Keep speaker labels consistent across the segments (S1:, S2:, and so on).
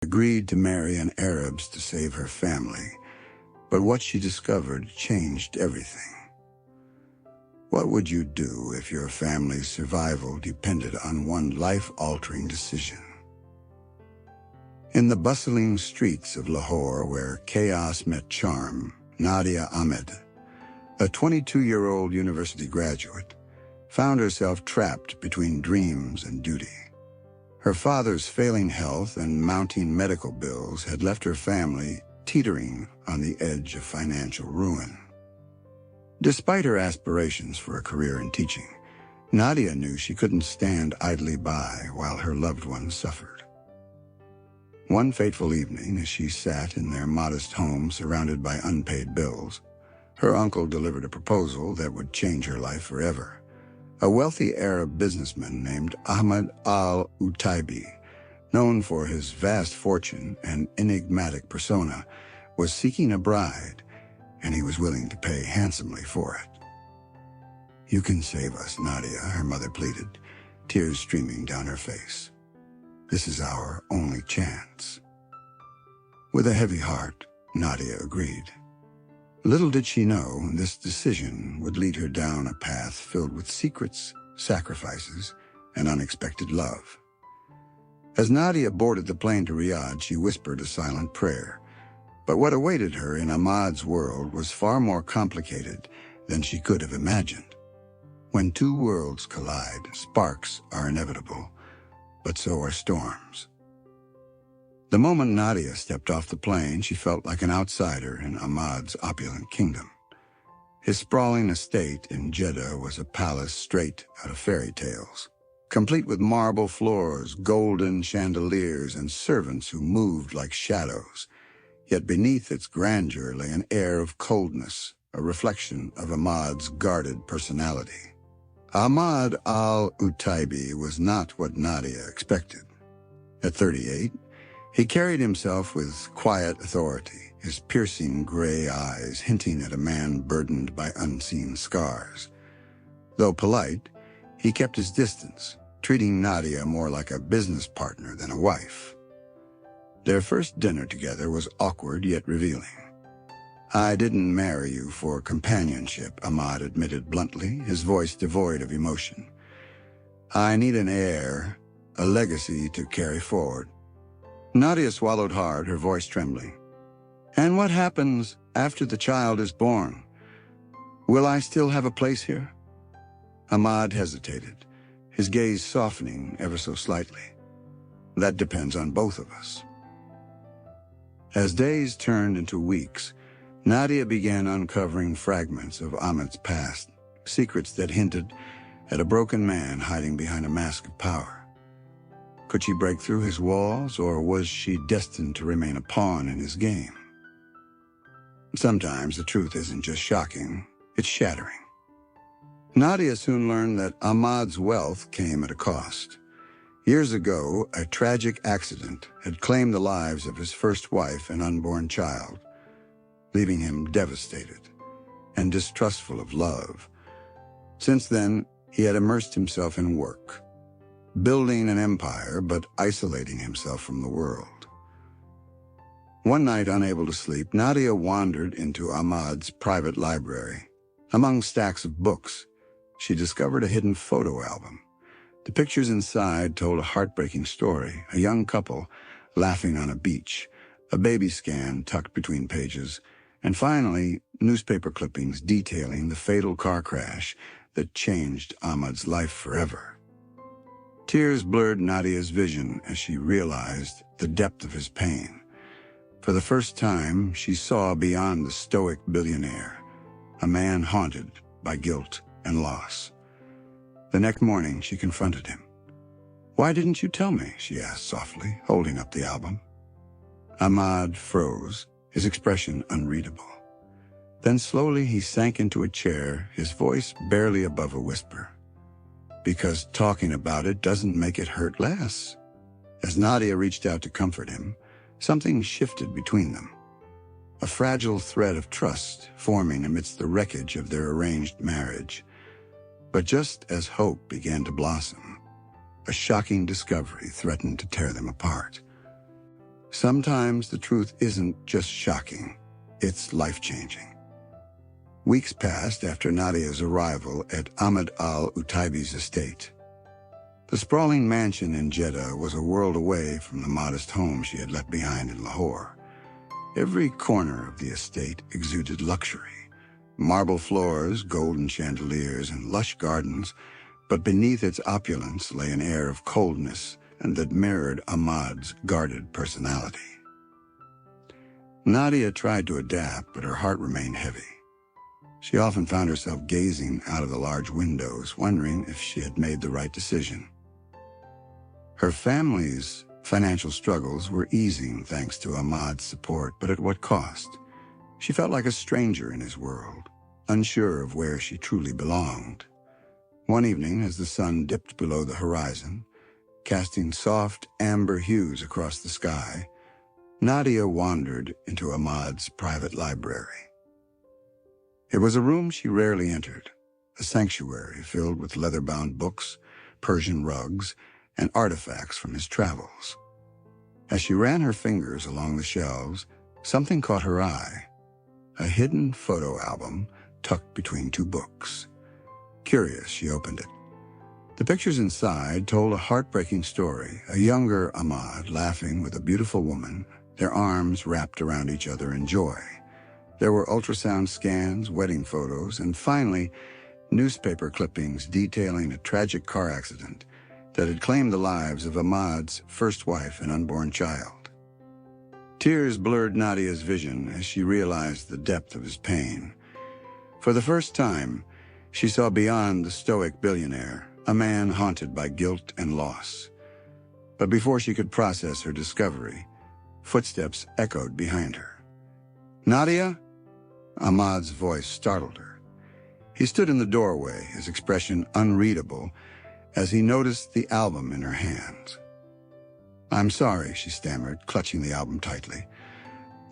S1: agreed to marry an Arab to save her family, but what she discovered changed everything. What would you do if your family's survival depended on one life-altering decision? In the bustling streets of Lahore, where chaos met charm, Nadia Ahmed, a 22-year-old university graduate, found herself trapped between dreams and duty. Her father's failing health and mounting medical bills had left her family teetering on the edge of financial ruin. Despite her aspirations for a career in teaching, Nadia knew she couldn't stand idly by while her loved ones suffered. One fateful evening, as she sat in their modest home surrounded by unpaid bills, her uncle delivered a proposal that would change her life forever. A wealthy Arab businessman named Ahmad al-Utaibi, known for his vast fortune and enigmatic persona, was seeking a bride, and he was willing to pay handsomely for it. "You can save us, Nadia," her mother pleaded, tears streaming down her face. "This is our only chance." With a heavy heart, Nadia agreed. Little did she know this decision would lead her down a path filled with secrets, sacrifices, and unexpected love. As Nadia boarded the plane to Riyadh, she whispered a silent prayer. But what awaited her in Ahmad's world was far more complicated than she could have imagined. When two worlds collide, sparks are inevitable, but so are storms. The moment Nadia stepped off the plane, she felt like an outsider in Ahmad's opulent kingdom. His sprawling estate in Jeddah was a palace straight out of fairy tales, complete with marble floors, golden chandeliers, and servants who moved like shadows. Yet beneath its grandeur lay an air of coldness, a reflection of Ahmad's guarded personality. Ahmad al-Utaibi was not what Nadia expected. At 38, he carried himself with quiet authority, his piercing gray eyes hinting at a man burdened by unseen scars. Though polite, he kept his distance, treating Nadia more like a business partner than a wife. Their first dinner together was awkward yet revealing. "I didn't marry you for companionship," Ahmad admitted bluntly, his voice devoid of emotion. "I need an heir, a legacy to carry forward." Nadia swallowed hard, her voice trembling. "And what happens after the child is born? Will I still have a place here?" Ahmad hesitated, his gaze softening ever so slightly. "That depends on both of us." As days turned into weeks, Nadia began uncovering fragments of Ahmad's past, secrets that hinted at a broken man hiding behind a mask of power. Could she break through his walls, or was she destined to remain a pawn in his game? Sometimes the truth isn't just shocking, it's shattering. Nadia soon learned that Ahmad's wealth came at a cost. Years ago, a tragic accident had claimed the lives of his first wife and unborn child, leaving him devastated and distrustful of love. Since then, he had immersed himself in work, building an empire but isolating himself from the world. One night, unable to sleep, Nadia wandered into Ahmad's private library. Among stacks of books, she discovered a hidden photo album. The pictures inside told a heartbreaking story: a young couple laughing on a beach, a baby scan tucked between pages, and finally, newspaper clippings detailing the fatal car crash that changed Ahmad's life forever. Tears blurred Nadia's vision as she realized the depth of his pain. For the first time, she saw beyond the stoic billionaire, a man haunted by guilt and loss. The next morning, she confronted him. "Why didn't you tell me?" she asked softly, holding up the album. Ahmad froze, his expression unreadable. Then slowly he sank into a chair, his voice barely above a whisper. "Because talking about it doesn't make it hurt less." As Nadia reached out to comfort him, something shifted between them. A fragile thread of trust forming amidst the wreckage of their arranged marriage. But just as hope began to blossom, a shocking discovery threatened to tear them apart. Sometimes the truth isn't just shocking, it's life-changing. Weeks passed after Nadia's arrival at Ahmed al-Utaibi's estate. The sprawling mansion in Jeddah was a world away from the modest home she had left behind in Lahore. Every corner of the estate exuded luxury. Marble floors, golden chandeliers, and lush gardens, but beneath its opulence lay an air of coldness and that mirrored Ahmad's guarded personality. Nadia tried to adapt, but her heart remained heavy. She often found herself gazing out of the large windows, wondering if she had made the right decision. Her family's financial struggles were easing thanks to Ahmad's support, but at what cost? She felt like a stranger in his world, unsure of where she truly belonged. One evening, as the sun dipped below the horizon, casting soft amber hues across the sky, Nadia wandered into Ahmad's private library. It was a room she rarely entered, a sanctuary filled with leather-bound books, Persian rugs, and artifacts from his travels. As she ran her fingers along the shelves, something caught her eye, a hidden photo album tucked between two books. Curious, she opened it. The pictures inside told a heartbreaking story, a younger Ahmad laughing with a beautiful woman, their arms wrapped around each other in joy. There were ultrasound scans, wedding photos, and finally, newspaper clippings detailing a tragic car accident that had claimed the lives of Ahmad's first wife and unborn child. Tears blurred Nadia's vision as she realized the depth of his pain. For the first time, she saw beyond the stoic billionaire, a man haunted by guilt and loss. But before she could process her discovery, footsteps echoed behind her. "Nadia?" Ahmad's voice startled her. He stood in the doorway, his expression unreadable, as he noticed the album in her hands. "I'm sorry," she stammered, clutching the album tightly.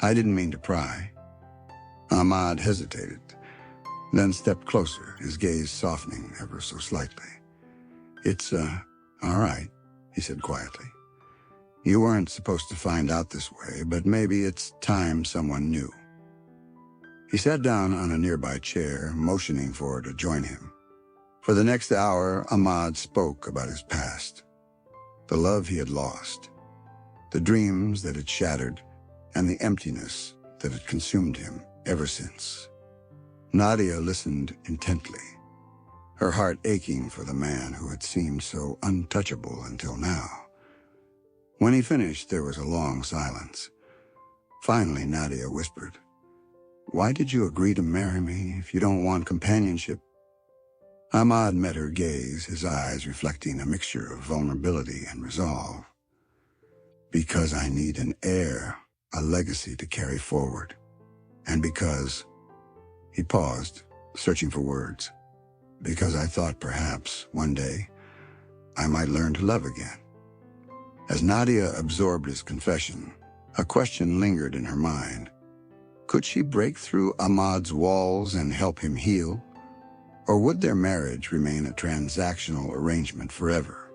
S1: "I didn't mean to pry." Ahmad hesitated, then stepped closer, his gaze softening ever so slightly. It's all right," he said quietly. "You weren't supposed to find out this way, but maybe it's time someone knew." He sat down on a nearby chair, motioning for her to join him. For the next hour, Ahmad spoke about his past, the love he had lost, the dreams that had shattered, and the emptiness that had consumed him ever since. Nadia listened intently, her heart aching for the man who had seemed so untouchable until now. When he finished, there was a long silence. Finally, Nadia whispered, "Why did you agree to marry me if you don't want companionship?" Ahmad met her gaze, his eyes reflecting a mixture of vulnerability and resolve. "Because I need an heir, a legacy to carry forward. And because..." He paused, searching for words. "Because I thought perhaps, one day, I might learn to love again." As Nadia absorbed his confession, a question lingered in her mind. Could she break through Ahmad's walls and help him heal? Or would their marriage remain a transactional arrangement forever?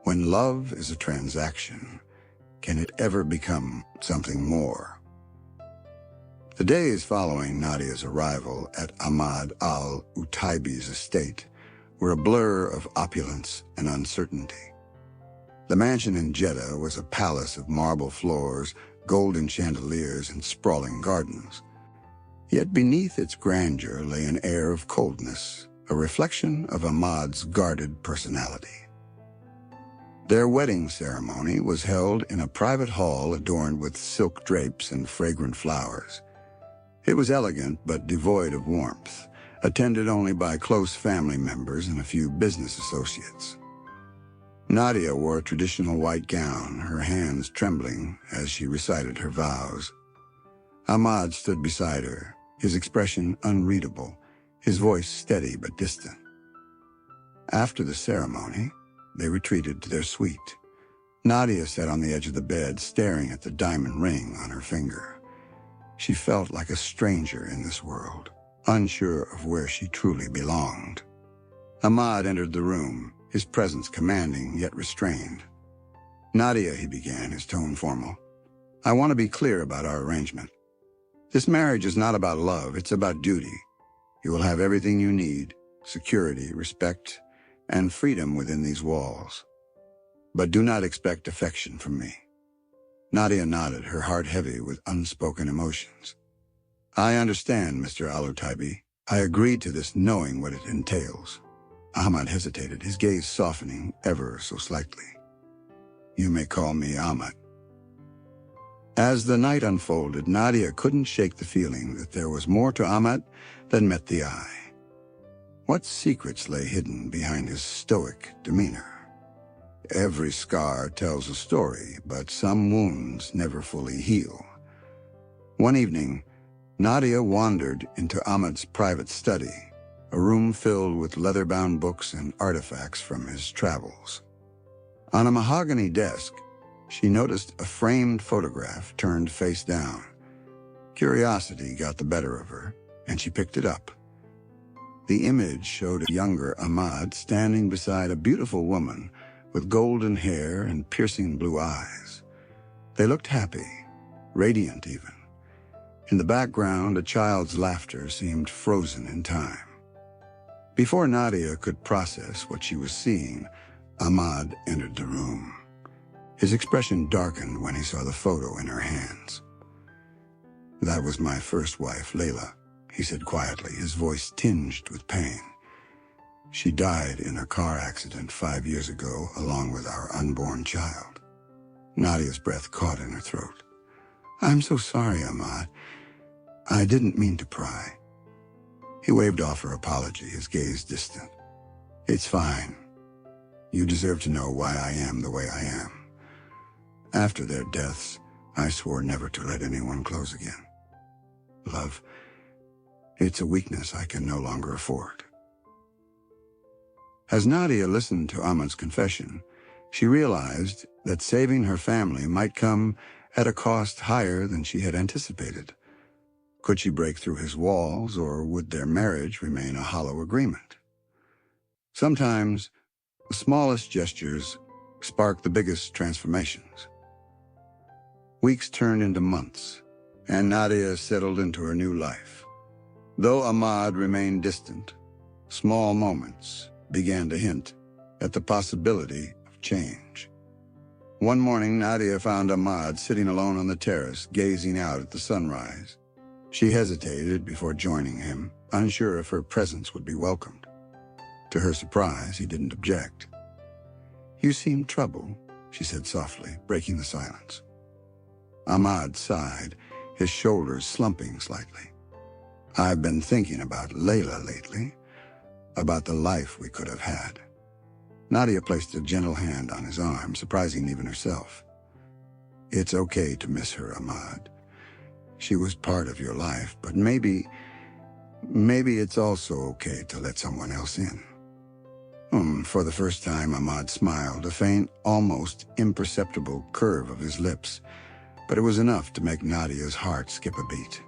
S1: When love is a transaction, can it ever become something more? The days following Nadia's arrival at Ahmad al-Utaibi's estate were a blur of opulence and uncertainty. The mansion in Jeddah was a palace of marble floors, golden chandeliers, and sprawling gardens. Yet beneath its grandeur lay an air of coldness, a reflection of Ahmad's guarded personality. Their wedding ceremony was held in a private hall adorned with silk drapes and fragrant flowers. It was elegant but devoid of warmth, attended only by close family members and a few business associates. Nadia wore a traditional white gown, her hands trembling as she recited her vows. Ahmad stood beside her, his expression unreadable, his voice steady but distant. After the ceremony, they retreated to their suite. Nadia sat on the edge of the bed, staring at the diamond ring on her finger. She felt like a stranger in this world, unsure of where she truly belonged. Ahmad entered the room, his presence commanding yet restrained. "Nadia," he began, his tone formal, I want to be clear about our arrangement. This marriage is not about love, it's about duty. You will have everything you need, security, respect, and freedom within these walls. But do not expect affection from me. Nadia nodded, her heart heavy with unspoken emotions. I understand, Mr. Alutaibi. I agreed to this knowing what it entails. Ahmad hesitated, his gaze softening ever so slightly. You may call me Ahmad. As the night unfolded, Nadia couldn't shake the feeling that there was more to Ahmad than met the eye. What secrets lay hidden behind his stoic demeanor? Every scar tells a story, but some wounds never fully heal. One evening, Nadia wandered into Ahmad's private study, a room filled with leather-bound books and artifacts from his travels. On a mahogany desk, she noticed a framed photograph turned face down. Curiosity got the better of her, and she picked it up. The image showed a younger Ahmad standing beside a beautiful woman with golden hair and piercing blue eyes. They looked happy, radiant even. In the background, a child's laughter seemed frozen in time. Before Nadia could process what she was seeing, Ahmad entered the room. His expression darkened when he saw the photo in her hands. That was my first wife, Layla, he said quietly, his voice tinged with pain. She died in a car accident 5 years ago, along with our unborn child. Nadia's breath caught in her throat. I'm so sorry, Ahmad. I didn't mean to pry. He waved off her apology, his gaze distant. It's fine. You deserve to know why I am the way I am. After their deaths, I swore never to let anyone close again. Love, it's a weakness I can no longer afford. As Nadia listened to Ahmad's confession, she realized that saving her family might come at a cost higher than she had anticipated. Could she break through his walls, or would their marriage remain a hollow agreement? Sometimes, the smallest gestures spark the biggest transformations. Weeks turned into months, and Nadia settled into her new life. Though Ahmad remained distant, small moments began to hint at the possibility of change. One morning, Nadia found Ahmad sitting alone on the terrace, gazing out at the sunrise. She hesitated before joining him, unsure if her presence would be welcomed. To her surprise, he didn't object. You seem troubled, she said softly, breaking the silence. Ahmad sighed, his shoulders slumping slightly. I've been thinking about Layla lately, about the life we could have had. Nadia placed a gentle hand on his arm, surprising even herself. It's okay to miss her, Ahmad. She was part of your life, but maybe it's also okay to let someone else in. For the first time, Ahmad smiled, a faint, almost imperceptible curve of his lips, but it was enough to make Nadia's heart skip a beat.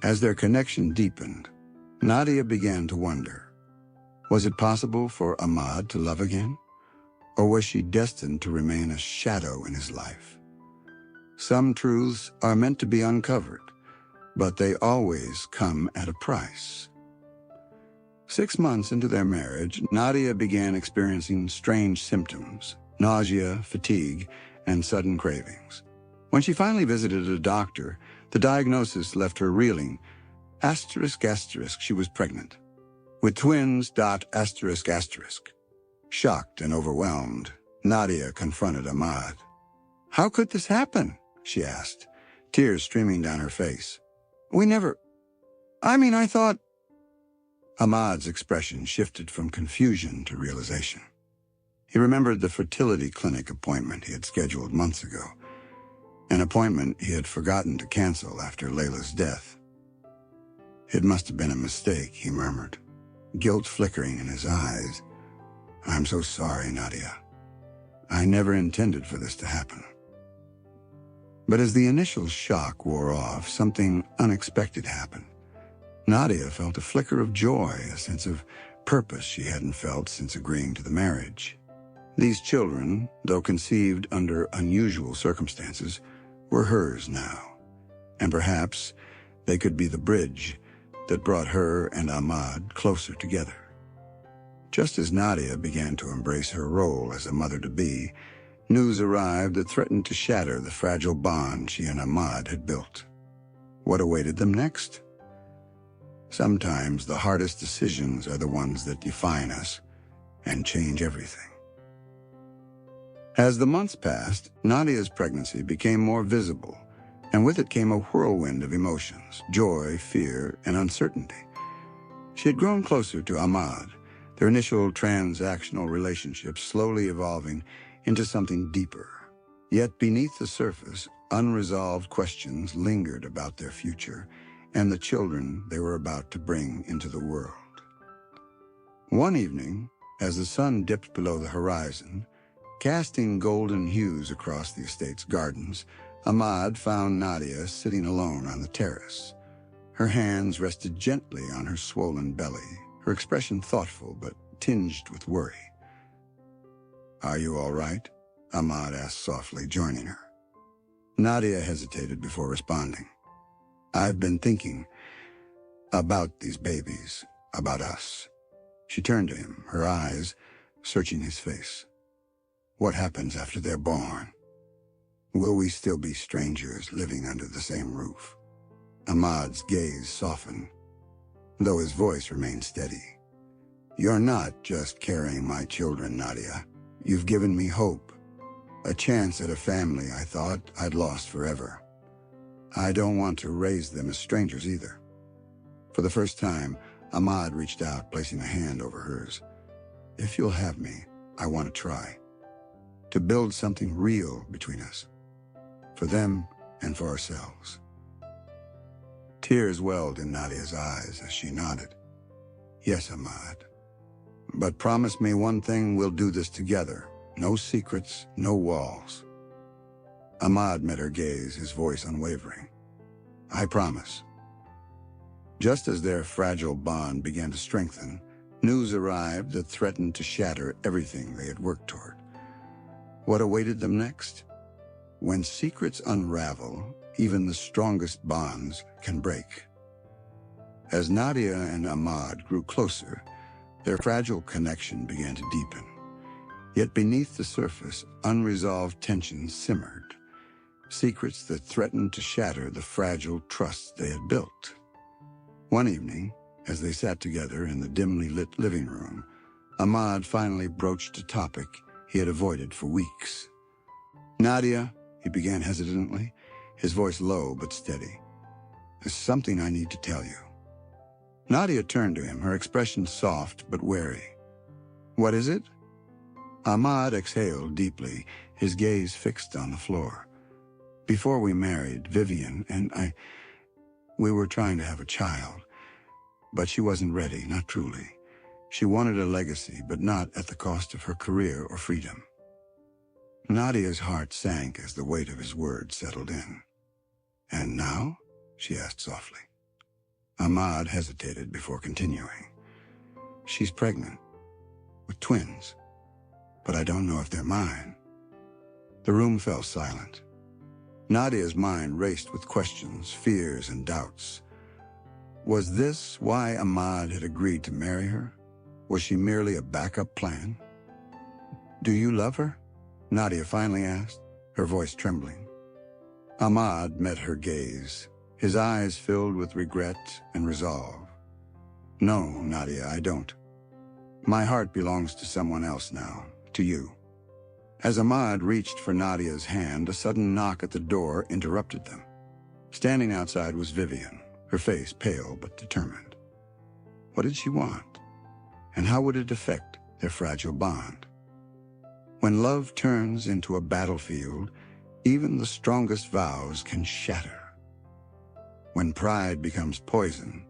S1: As their connection deepened, Nadia began to wonder, was it possible for Ahmad to love again? Or was she destined to remain a shadow in his life? Some truths are meant to be uncovered, but they always come at a price. 6 months into their marriage, Nadia began experiencing strange symptoms, nausea, fatigue, and sudden cravings. When she finally visited a doctor, the diagnosis left her reeling. ***, she was pregnant. With twins. ***. Shocked and overwhelmed, Nadia confronted Ahmad. How could this happen? She asked, tears streaming down her face. I thought... Ahmad's expression shifted from confusion to realization. He remembered the fertility clinic appointment he had scheduled months ago, an appointment he had forgotten to cancel after Layla's death. It must have been a mistake, he murmured, guilt flickering in his eyes. I'm so sorry, Nadia. I never intended for this to happen. But as the initial shock wore off, something unexpected happened. Nadia felt a flicker of joy, a sense of purpose she hadn't felt since agreeing to the marriage. These children, though conceived under unusual circumstances, were hers now, and perhaps they could be the bridge that brought her and Ahmad closer together. Just as Nadia began to embrace her role as a mother-to-be, news arrived that threatened to shatter the fragile bond she and Ahmad had built. What awaited them next? Sometimes the hardest decisions are the ones that define us and change everything. As the months passed, Nadia's pregnancy became more visible, and with it came a whirlwind of emotions, joy, fear, and uncertainty. She had grown closer to Ahmad, their initial transactional relationship slowly evolving into something deeper. Yet beneath the surface, unresolved questions lingered about their future and the children they were about to bring into the world. One evening, as the sun dipped below the horizon, casting golden hues across the estate's gardens, Ahmad found Nadia sitting alone on the terrace. Her hands rested gently on her swollen belly, her expression thoughtful but tinged with worry. "Are you all right?" Ahmad asked softly, joining her. Nadia hesitated before responding. "I've been thinking about these babies, about us." She turned to him, her eyes searching his face. "What happens after they're born? Will we still be strangers living under the same roof?" Ahmad's gaze softened, though his voice remained steady. "You're not just carrying my children, Nadia. You've given me hope, a chance at a family I thought I'd lost forever. I don't want to raise them as strangers either." For the first time, Ahmad reached out, placing a hand over hers. "If you'll have me, I want to try. To build something real between us. For them and for ourselves." Tears welled in Nadia's eyes as she nodded. "Yes, Ahmad. But promise me one thing, we'll do this together. No secrets, no walls." Ahmad met her gaze, his voice unwavering. "I promise." Just as their fragile bond began to strengthen, news arrived that threatened to shatter everything they had worked toward. What awaited them next? When secrets unravel, even the strongest bonds can break. As Nadia and Ahmad grew closer, their fragile connection began to deepen. Yet beneath the surface, unresolved tensions simmered, secrets that threatened to shatter the fragile trust they had built. One evening, as they sat together in the dimly lit living room, Ahmad finally broached a topic he had avoided for weeks. "Nadia," he began hesitantly, his voice low but steady, "there's something I need to tell you." Nadia turned to him, her expression soft but wary. "What is it?" Ahmad exhaled deeply, his gaze fixed on the floor. "Before we married, Vivian and we were trying to have a child, but she wasn't ready, not truly. She wanted a legacy, but not at the cost of her career or freedom." Nadia's heart sank as the weight of his words settled in. "And now?" she asked softly. Ahmad hesitated before continuing. "She's pregnant, with twins, but I don't know if they're mine." The room fell silent. Nadia's mind raced with questions, fears, and doubts. Was this why Ahmad had agreed to marry her? Was she merely a backup plan? "Do you love her?" Nadia finally asked, her voice trembling. Ahmad met her gaze, his eyes filled with regret and resolve. "No, Nadia, I don't. My heart belongs to someone else now, to you." As Ahmad reached for Nadia's hand, a sudden knock at the door interrupted them. Standing outside was Vivian, her face pale but determined. What did she want? And how would it affect their fragile bond? When love turns into a battlefield, even the strongest vows can shatter. When pride becomes poison,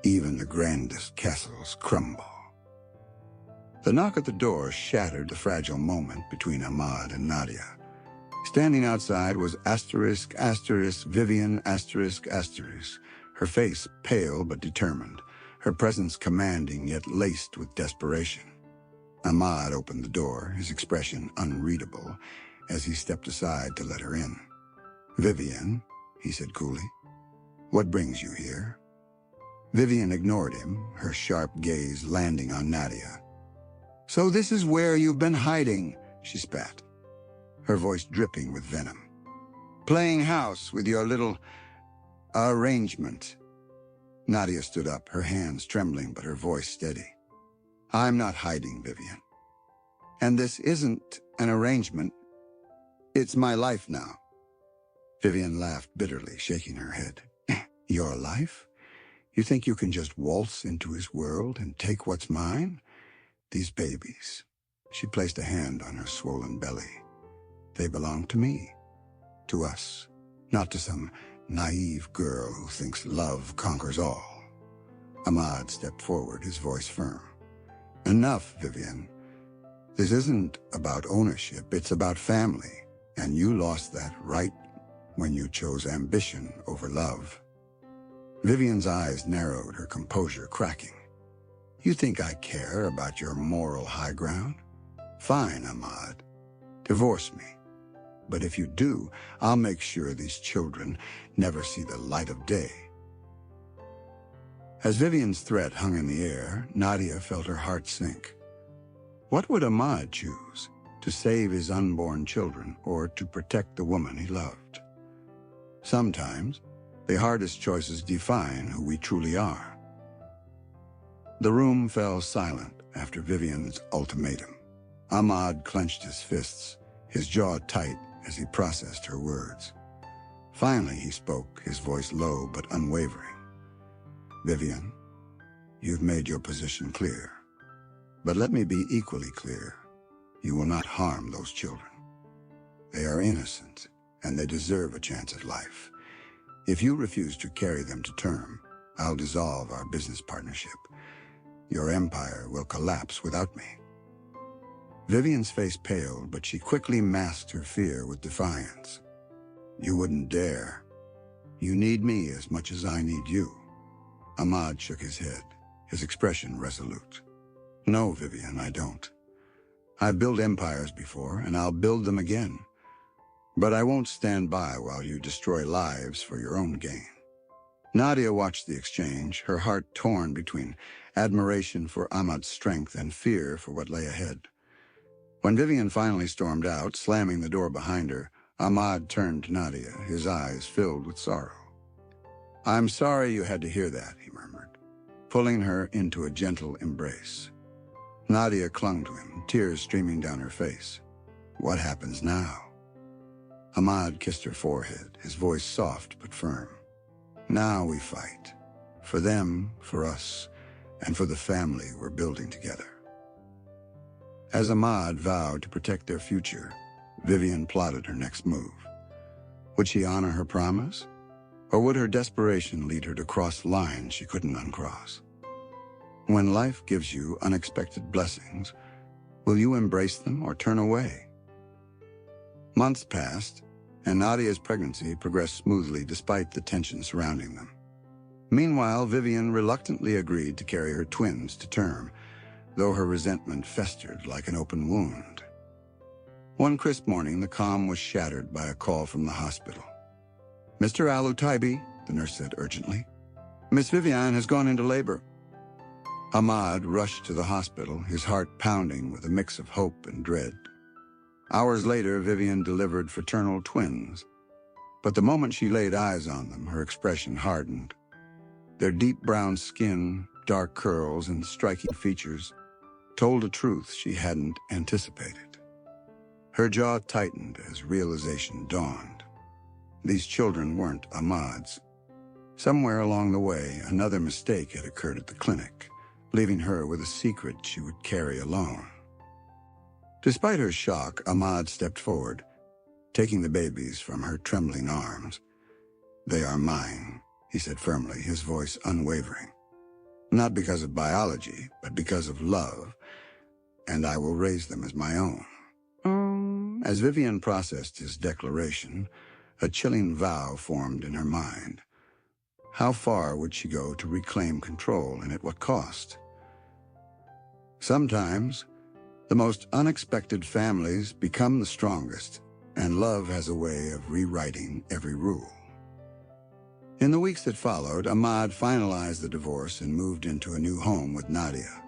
S1: even the grandest castles crumble. The knock at the door shattered the fragile moment between Ahmad and Nadia. Standing outside was Vivian ***, her face pale but determined, her presence commanding yet laced with desperation. Ahmad opened the door, his expression unreadable, as he stepped aside to let her in. "Vivian," he said coolly, "what brings you here?" Vivian ignored him, her sharp gaze landing on Nadia. "So this is where you've been hiding," she spat, her voice dripping with venom. "Playing house with your little arrangement." Nadia stood up, her hands trembling but her voice steady. "I'm not hiding, Vivian. And this isn't an arrangement. It's my life now." Vivian laughed bitterly, shaking her head. "Your life? You think you can just waltz into his world and take what's mine? These babies." She placed a hand on her swollen belly. "They belong to me. To us. Not to some naive girl who thinks love conquers all." Ahmad stepped forward, his voice firm. "Enough, Vivian. This isn't about ownership, it's about family. And you lost that right when you chose ambition over love." Vivian's eyes narrowed, her composure cracking. "You think I care about your moral high ground? Fine, Ahmad. Divorce me. But if you do, I'll make sure these children never see the light of day." As Vivian's threat hung in the air, Nadia felt her heart sink. What would Ahmad choose? To save his unborn children or to protect the woman he loved? Sometimes, the hardest choices define who we truly are. The room fell silent after Vivian's ultimatum. Ahmad clenched his fists, his jaw tight as he processed her words. Finally, he spoke, his voice low but unwavering. "Vivian, you've made your position clear. But let me be equally clear. You will not harm those children. They are innocent, and they deserve a chance at life. If you refuse to carry them to term, I'll dissolve our business partnership. Your empire will collapse without me." Vivian's face paled, but she quickly masked her fear with defiance. "You wouldn't dare. You need me as much as I need you." Ahmad shook his head, his expression resolute. "No, Vivian, I don't. I've built empires before, and I'll build them again. But I won't stand by while you destroy lives for your own gain." Nadia watched the exchange, her heart torn between admiration for Ahmad's strength and fear for what lay ahead. When Vivian finally stormed out, slamming the door behind her, Ahmad turned to Nadia, his eyes filled with sorrow. "I'm sorry you had to hear that," he murmured, pulling her into a gentle embrace. Nadia clung to him, tears streaming down her face. "What happens now?" Ahmad kissed her forehead, his voice soft but firm. "Now we fight. For them, for us, and for the family we're building together." As Ahmad vowed to protect their future, Vivian plotted her next move. Would she honor her promise? Or would her desperation lead her to cross lines she couldn't uncross? When life gives you unexpected blessings, will you embrace them or turn away? Months passed, and Nadia's pregnancy progressed smoothly despite the tension surrounding them. Meanwhile, Vivian reluctantly agreed to carry her twins to term, though her resentment festered like an open wound. One crisp morning, the calm was shattered by a call from the hospital. "Mr. Al-Utaibi," the nurse said urgently, "Miss Vivian has gone into labor." Ahmad rushed to the hospital, his heart pounding with a mix of hope and dread. Hours later, Vivian delivered fraternal twins. But the moment she laid eyes on them, her expression hardened. Their deep brown skin, dark curls, and striking features told a truth she hadn't anticipated. Her jaw tightened as realization dawned. These children weren't Ahmad's. Somewhere along the way, another mistake had occurred at the clinic, leaving her with a secret she would carry alone. Despite her shock, Ahmad stepped forward, taking the babies from her trembling arms. "They are mine," he said firmly, his voice unwavering. "Not because of biology, but because of love, and I will raise them as my own." As Vivian processed his declaration, a chilling vow formed in her mind. How far would she go to reclaim control, and at what cost? Sometimes, The most unexpected families become the strongest, and love has a way of rewriting every rule. In the weeks that followed, Ahmad finalized the divorce and moved into a new home with Nadia.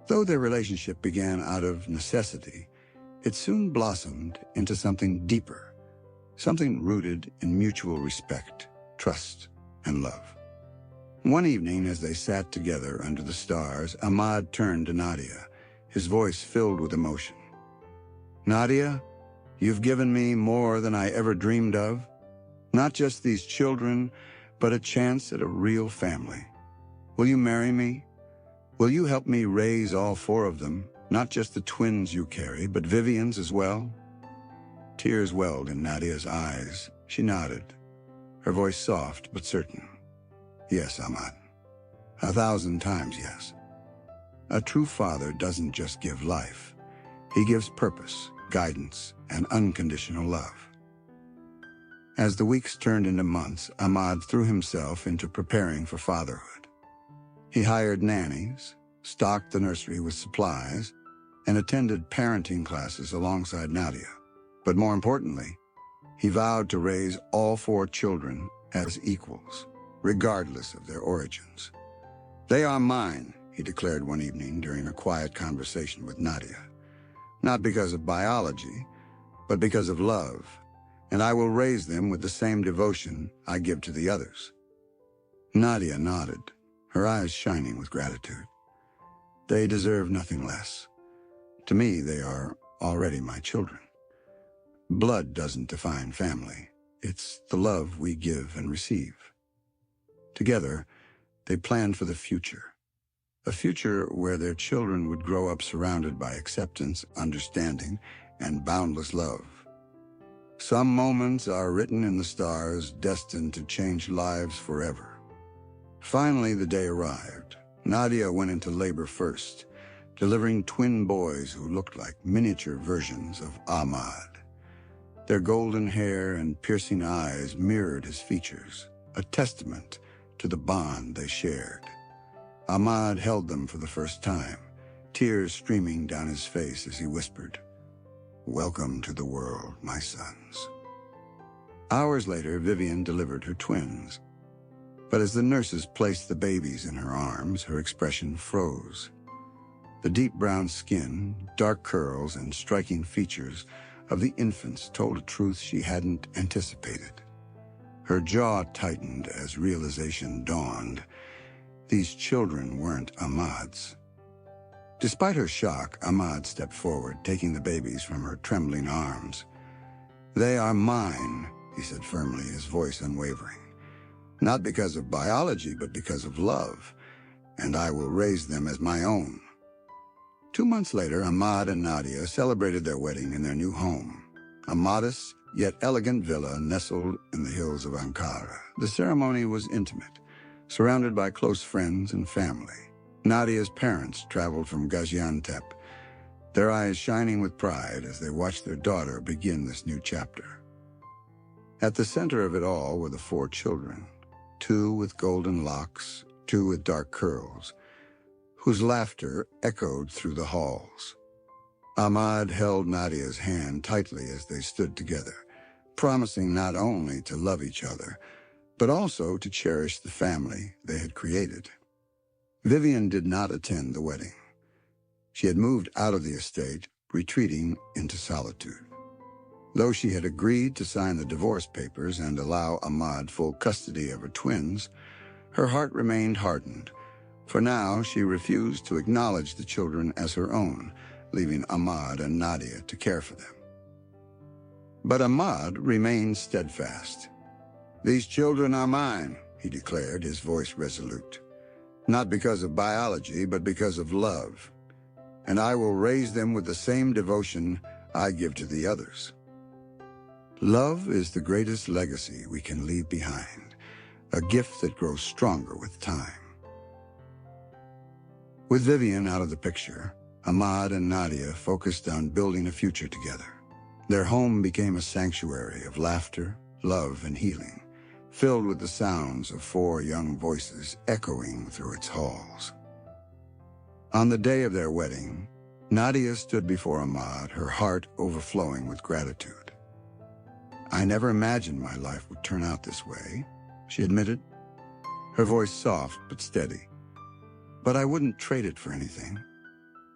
S1: Though their relationship began out of necessity, it soon blossomed into something deeper, something rooted in mutual respect, trust, and love. One evening, as they sat together under the stars, Ahmad turned to Nadia, his voice filled with emotion. "Nadia, you've given me more than I ever dreamed of. Not just these children, but a chance at a real family. Will you marry me? Will you help me raise all four of them, not just the twins you carry, but Vivian's as well?" Tears welled in Nadia's eyes. She nodded, her voice soft but certain. "Yes, Ahmad. 1,000 times yes. A true father doesn't just give life. He gives purpose, guidance, and unconditional love." As the weeks turned into months, Ahmad threw himself into preparing for fatherhood. He hired nannies, stocked the nursery with supplies, and attended parenting classes alongside Nadia. But more importantly, he vowed to raise all four children as equals, regardless of their origins. "They are mine," he declared one evening during a quiet conversation with Nadia. "Not because of biology, but because of love, and I will raise them with the same devotion I give to the others." Nadia nodded, her eyes shining with gratitude. "They deserve nothing less. To me, they are already my children. Blood doesn't define family. It's the love we give and receive." Together, they planned for the future, a future where their children would grow up surrounded by acceptance, understanding, and boundless love. Some moments are written in the stars, destined to change lives forever. Finally, the day arrived. Nadia went into labor first, delivering twin boys who looked like miniature versions of Ahmad. Their golden hair and piercing eyes mirrored his features, a testament to the bond they shared. Ahmad held them for the first time, tears streaming down his face as he whispered, "Welcome to the world, my sons." Hours later, Vivian delivered her twins. But as the nurses placed the babies in her arms, her expression froze. The deep brown skin, dark curls, and striking features of the infants told a truth she hadn't anticipated. Her jaw tightened as realization dawned. These children weren't Ahmad's. Despite her shock, Ahmad stepped forward, taking the babies from her trembling arms. "They are mine," he said firmly, his voice unwavering. "Not because of biology, but because of love, and I will raise them as my own." 2 months later, Ahmad and Nadia celebrated their wedding in their new home, a modest yet elegant villa nestled in the hills of Ankara. The ceremony was intimate, surrounded by close friends and family. Nadia's parents traveled from Gaziantep, their eyes shining with pride as they watched their daughter begin this new chapter. At the center of it all were the four children, 2 with golden locks, 2 with dark curls, whose laughter echoed through the halls. Ahmad held Nadia's hand tightly as they stood together, promising not only to love each other, but also to cherish the family they had created. Vivian did not attend the wedding. She had moved out of the estate, retreating into solitude. Though she had agreed to sign the divorce papers and allow Ahmad full custody of her twins, her heart remained hardened. For now, she refused to acknowledge the children as her own, leaving Ahmad and Nadia to care for them. But Ahmad remained steadfast. "These children are mine," he declared, his voice resolute. "Not because of biology, but because of love. And I will raise them with the same devotion I give to the others." Love is the greatest legacy we can leave behind, a gift that grows stronger with time. With Vivian out of the picture, Ahmad and Nadia focused on building a future together. Their home became a sanctuary of laughter, love, and healing, filled with the sounds of 4 young voices echoing through its halls. On the day of their wedding, Nadia stood before Ahmad, her heart overflowing with gratitude. "I never imagined my life would turn out this way," she admitted, her voice soft but steady. "But I wouldn't trade it for anything.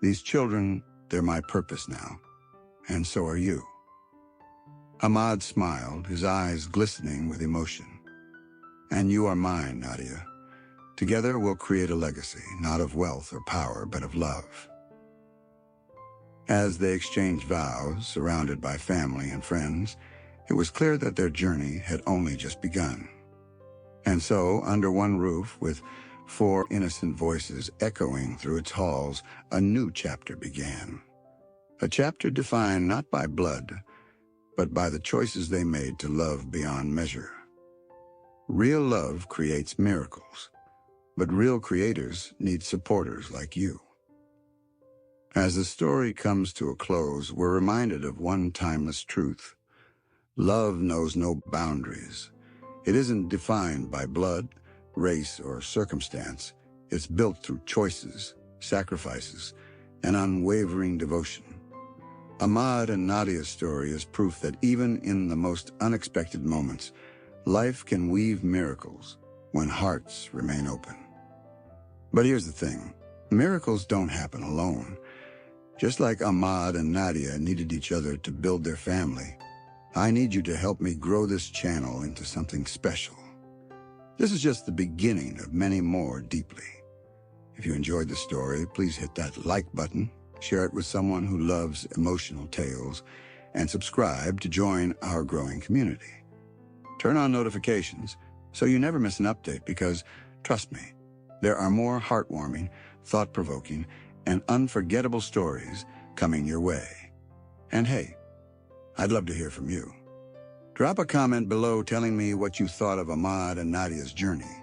S1: These children, they're my purpose now, and so are you." Ahmad smiled, his eyes glistening with emotion. "And you are mine, Nadia. Together we'll create a legacy, not of wealth or power, but of love." As they exchanged vows, surrounded by family and friends, it was clear that their journey had only just begun. And so, under one roof, with 4 innocent voices echoing through its halls, a new chapter began. A chapter defined not by blood, but by the choices they made to love beyond measure. Real love creates miracles, but real creators need supporters like you. As the story comes to a close, we're reminded of one timeless truth. Love knows no boundaries. It isn't defined by blood, race, or circumstance. It's built through choices, sacrifices, and unwavering devotion. Ahmad and Nadia's story is proof that even in the most unexpected moments, life can weave miracles when hearts remain open. But here's the thing. Miracles don't happen alone. Just like Ahmad and Nadia needed each other to build their family, I need you to help me grow this channel into something special. This is just the beginning of many more deeply. If you enjoyed the story, please hit that like button, share it with someone who loves emotional tales, and subscribe to join our growing community. Turn on notifications so you never miss an update because, trust me, there are more heartwarming, thought-provoking, and unforgettable stories coming your way. And hey, I'd love to hear from you. Drop a comment below telling me what you thought of Ahmad and Nadia's journey.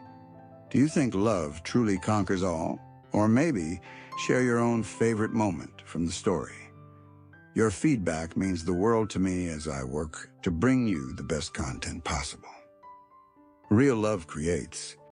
S1: Do you think love truly conquers all? Or maybe share your own favorite moment from the story. Your feedback means the world to me as I work to bring you the best content possible. Real love creates,